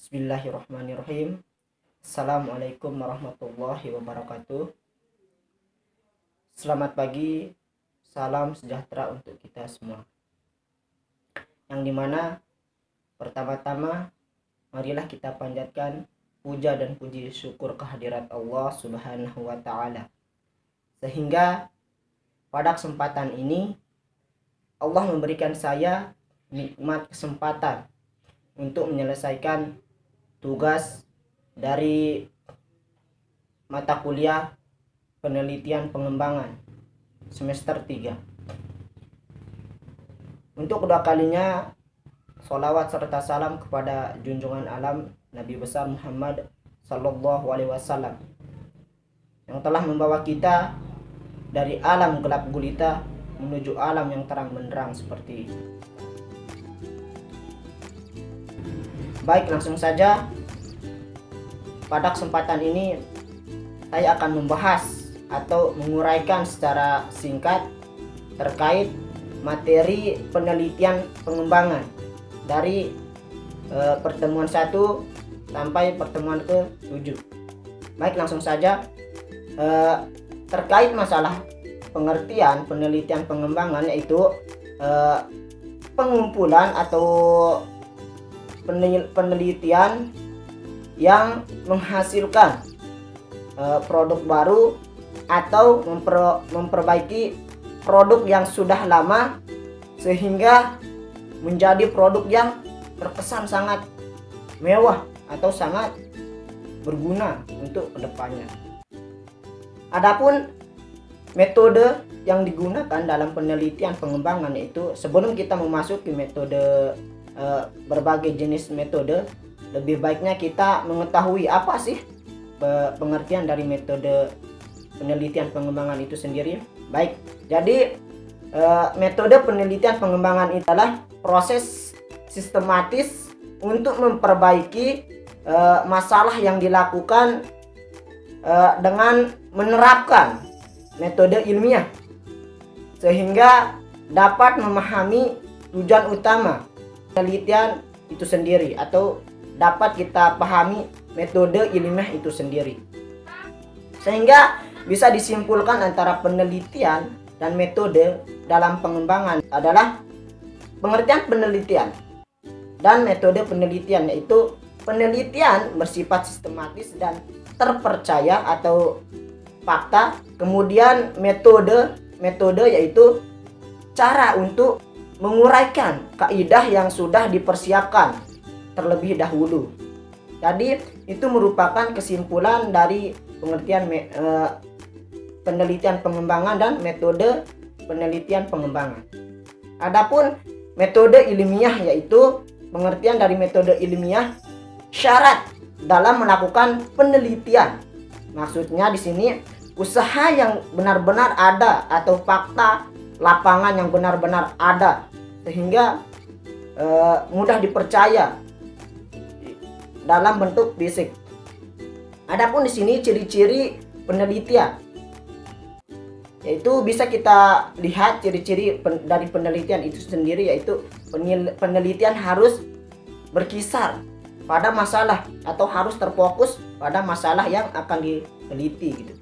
Bismillahirrahmanirrahim. Assalamualaikum warahmatullahi wabarakatuh. Selamat pagi, salam sejahtera untuk kita semua. Yang dimana pertama-tama marilah kita panjatkan puja dan puji syukur kehadirat Allah Subhanahu wa Ta'ala, sehingga pada kesempatan ini Allah memberikan saya nikmat kesempatan untuk menyelesaikan tugas dari mata kuliah penelitian pengembangan semester 3. Untuk kedua kalinya, sholawat serta salam kepada junjungan alam Nabi besar Muhammad Sallallahu Alaihi Wasallam yang telah membawa kita dari alam gelap gulita menuju alam yang terang benderang seperti ini. Baik, langsung saja. Pada kesempatan ini saya akan membahas atau menguraikan secara singkat terkait materi penelitian pengembangan dari pertemuan 1 sampai pertemuan ke-7. Baik, langsung saja. Terkait masalah pengertian penelitian pengembangan, yaitu pengumpulan atau penelitian yang menghasilkan produk baru atau memperbaiki produk yang sudah lama sehingga menjadi produk yang terkesan sangat mewah atau sangat berguna untuk kedepannya. Adapun metode yang digunakan dalam penelitian pengembangan, itu sebelum kita memasuki metode berbagai jenis metode, lebih baiknya kita mengetahui apa sih pengertian dari metode penelitian pengembangan itu sendiri. Baik, jadi metode penelitian pengembangan itu adalah proses sistematis untuk memperbaiki masalah yang dilakukan dengan menerapkan metode ilmiah sehingga dapat memahami tujuan utama penelitian itu sendiri, atau dapat kita pahami metode ilmiah itu sendiri, sehingga bisa disimpulkan antara penelitian dan metode dalam pengembangan adalah pengertian penelitian dan metode penelitian, yaitu penelitian bersifat sistematis dan terpercaya atau fakta. Kemudian metode yaitu cara untuk menguraikan kaidah yang sudah dipersiapkan terlebih dahulu. Jadi itu merupakan kesimpulan dari pengertian penelitian pengembangan dan metode penelitian pengembangan. Adapun metode ilmiah, yaitu pengertian dari metode ilmiah, syarat dalam melakukan penelitian. Maksudnya di sini usaha yang benar-benar ada atau fakta lapangan yang benar-benar ada sehingga mudah dipercaya dalam bentuk fisik. Adapun di sini ciri-ciri penelitian, yaitu bisa kita lihat ciri-ciri dari penelitian itu sendiri, yaitu penelitian harus berkisar pada masalah atau harus terfokus pada masalah yang akan diteliti gitu.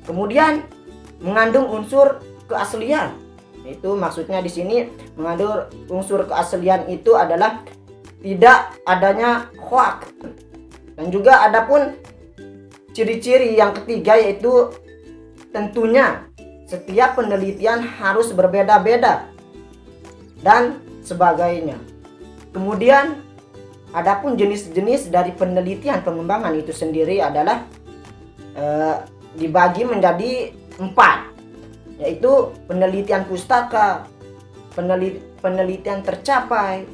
Kemudian mengandung unsur keaslian. Itu maksudnya di sini mengandung unsur keaslian itu adalah tidak adanya hoax. Dan juga adapun ciri-ciri yang ketiga, yaitu tentunya setiap penelitian harus berbeda-beda dan sebagainya. Kemudian adapun jenis-jenis dari penelitian pengembangan itu sendiri adalah dibagi menjadi 4, yaitu penelitian pustaka, penelitian tercapai,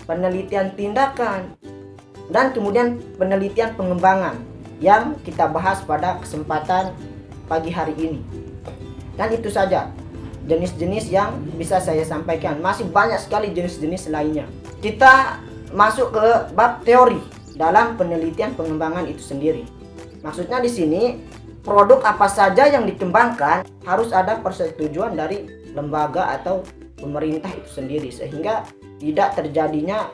penelitian tindakan, dan kemudian penelitian pengembangan yang kita bahas pada kesempatan pagi hari ini. Dan itu saja jenis-jenis yang bisa saya sampaikan. Masih banyak sekali jenis-jenis lainnya. Kita masuk ke bab teori dalam penelitian pengembangan itu sendiri. Maksudnya di sini produk apa saja yang dikembangkan harus ada persetujuan dari lembaga atau pemerintah itu sendiri, sehingga tidak terjadinya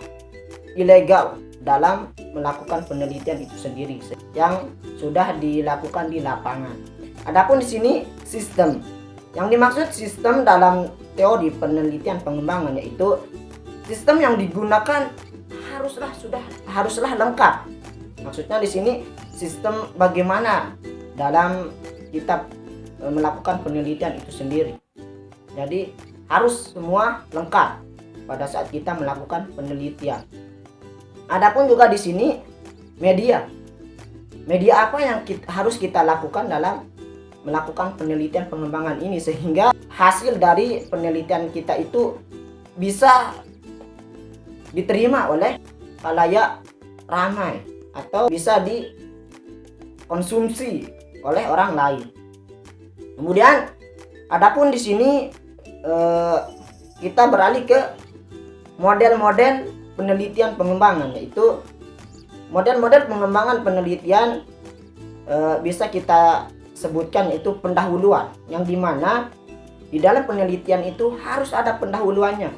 ilegal dalam melakukan penelitian itu sendiri yang sudah dilakukan di lapangan. Adapun di sini sistem. Yang dimaksud sistem dalam teori penelitian pengembangan yaitu sistem yang digunakan haruslah lengkap. Maksudnya di sini sistem bagaimana dalam kita melakukan penelitian itu sendiri. Jadi harus semua lengkap pada saat kita melakukan penelitian. Adapun juga di sini media. Media apa yang harus kita lakukan dalam melakukan penelitian pengembangan ini sehingga hasil dari penelitian kita itu bisa diterima oleh khalayak ramai atau bisa dikonsumsi oleh orang lain. Kemudian adapun di sini kita beralih ke model-model penelitian pengembangan, yaitu model-model pengembangan penelitian bisa kita sebutkan yaitu pendahuluan, yang dimana di dalam penelitian itu harus ada pendahuluannya,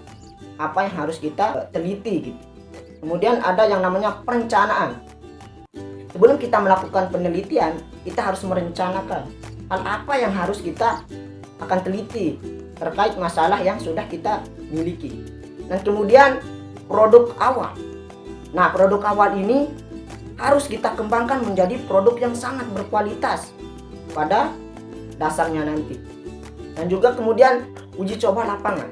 apa yang harus kita teliti gitu. Kemudian ada yang namanya perencanaan. Sebelum kita melakukan penelitian, kita harus merencanakan hal apa yang harus kita akan teliti terkait masalah yang sudah kita miliki. Dan kemudian produk awal. Nah, produk awal ini harus kita kembangkan menjadi produk yang sangat berkualitas pada dasarnya nanti. Dan juga kemudian uji coba lapangan.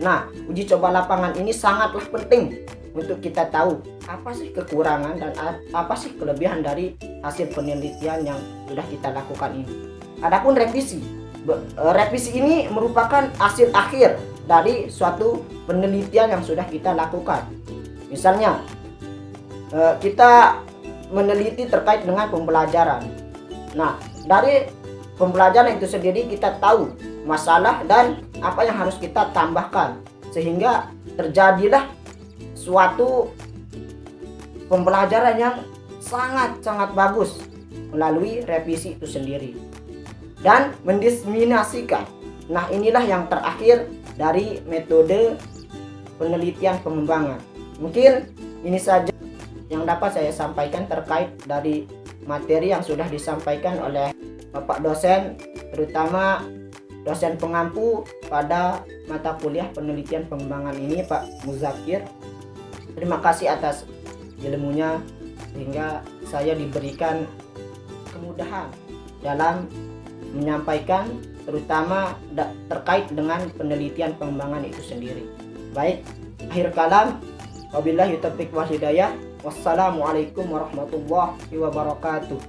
Nah, uji coba lapangan ini sangatlah penting untuk kita tahu apa sih kekurangan dan apa sih kelebihan dari hasil penelitian yang sudah kita lakukan ini. Adapun revisi. Revisi ini merupakan hasil akhir dari suatu penelitian yang sudah kita lakukan. Misalnya kita meneliti terkait dengan pembelajaran. Nah, dari pembelajaran itu sendiri kita tahu masalah dan apa yang harus kita tambahkan sehingga terjadilah suatu pembelajaran yang sangat bagus melalui revisi itu sendiri dan mendiseminasikan. Nah, inilah yang terakhir dari metode penelitian pengembangan. Mungkin ini saja yang dapat saya sampaikan terkait dari materi yang sudah disampaikan oleh Bapak dosen, terutama dosen pengampu pada mata kuliah penelitian pengembangan ini, Pak Muzakir. Terima kasih atas ilmunya sehingga saya diberikan kemudahan dalam menyampaikan terutama terkait dengan penelitian pengembangan itu sendiri. Baik, akhir kalam, wabillahi taufiq wal hidayah. Wassalamualaikum warahmatullahi wabarakatuh.